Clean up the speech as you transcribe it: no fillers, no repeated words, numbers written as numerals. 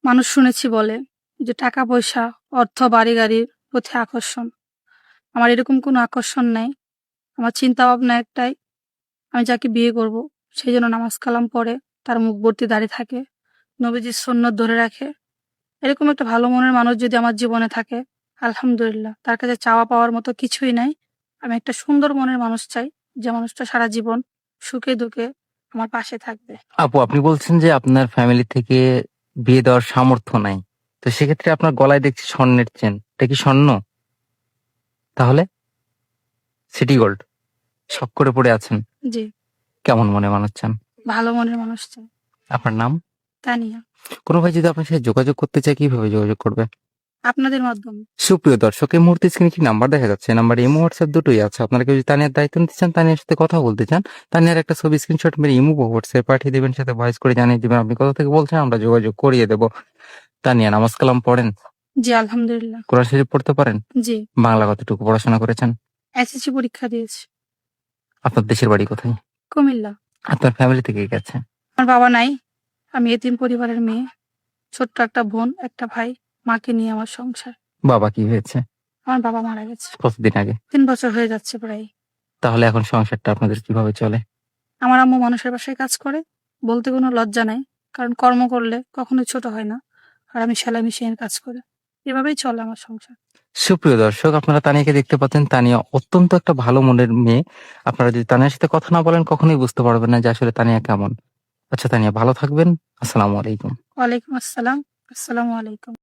মানুষ শুনেছি বলে যে টাকা পয়সা, অর্থ, বাড়ি-গাড়ির প্রতি আকর্ষণ। আমার এরকম কোনো আকর্ষণ নাই। আমার চিন্তা ভাবনা একটাই, আমি যাকে বিয়ে করব সে যেন নামাজ কালাম পড়ে, তার মুখ ভর্তি দাড়ি থাকে, নবীজির সুন্নত ধরে রাখে। এরকম একটা ভালো মনের মানুষ যদি আমার জীবনে থাকে, আলহামদুলিল্লাহ। তার কাছে চাওয়া পাওয়ার মতো কিছুই নাই। আমি একটা সুন্দর মনের মানুষ চাই, যে মানুষটা সারা জীবন সুখে দুঃখে আমার পাশে থাকবে। আপু, আপনি বলছেন যে আপনার ফ্যামিলি থেকে বিয়ে দেওয়ার সামর্থ্য নাই। তো সেক্ষেত্রে আপনার গলায় দেখছি স্বর্ণের চেন। এটা কি স্বর্ণ? তাহলে সিটি গোল্ড শখ করে পড়ে আছেন। জি, কেমন মনে মানুষ চান? ভালো মনের মানুষ চাই। আপনার নাম? তানিয়া। কোনো ভাই যদি আপনার সাথে যোগাযোগ করতে চায় কিভাবে যোগাযোগ করবে? আপনাদের মাধ্যমে। সুপ্রিয় দর্শক, এই মুহূর্তে স্ক্রিনে একটি নাম্বার দেখা যাচ্ছে। নাম্বারে ইমো হোয়াটসঅ্যাপ দুটোই আছে। আপনারা কেউ যদি তানিয়ার দায়িত্ব নিতে চান, তানিয়ার সাথে কথা বলতে চান, তানিয়ার একটা ছবি স্ক্রিনশট মেরে ইমো বা হোয়াটসঅ্যাপ পাঠিয়ে দেবেন, সাথে ভয়েস করে জানিয়ে দিবেন আপনি কোথা থেকে বলছেন, আমরা যোগাযোগ করিয়ে দেবো। তানিয়া, নামাজ কালাম পড়েন? জি, আলহামদুলিল্লাহ। কোরআন শরীফ পড়তে পারেন? জি, বাংলা কতটুকু পড়াশোনা করেছেন? এসএসসি পরীক্ষা দিয়েছি। আপনার দেশের বাড়ি কোথায়? কুমিল্লা। আপনার ফ্যামিলি থেকে কে আছে? আমার বাবা নাই। আমি এতিম পরিবারের মেয়ে। ছোট্ট একটা বোন, একটা ভাই। মাকে নিয়ে আমার সংসার। বাবা কি হয়েছে? আমার বাবা মারা গেছে। কতদিন আগে? ৩ বছর হয়ে যাচ্ছে প্রায়। তাহলে এখন সংসারটা আপনাদের কিভাবে চলে? আমার আম্মু মানুষের বাসায় কাজ করে। বলতে কোনো লজ্জা নাই। কারণ কর্ম করলে কখনোই ছোট হয় না। আর আমি সেলাই মেশিনের কাজ করি। এভাবেই চলে আমার সংসার। সুপ্রিয় দর্শক, আপনারা তানিয়াকে দেখতে পাচ্ছেন। তানিয়া অত্যন্ত একটা ভালো মনের মেয়ে। আপনারা যদি তানিয়ার সাথে কথা না বলেন কখনোই বুঝতে পারবেন না যে আসলে তানিয়া কেমন। আচ্ছা তানিয়া, ভালো থাকবেন। আসসালামু আলাইকুম। ওয়ালাইকুম আসসালাম। আসসালামু আলাইকুম।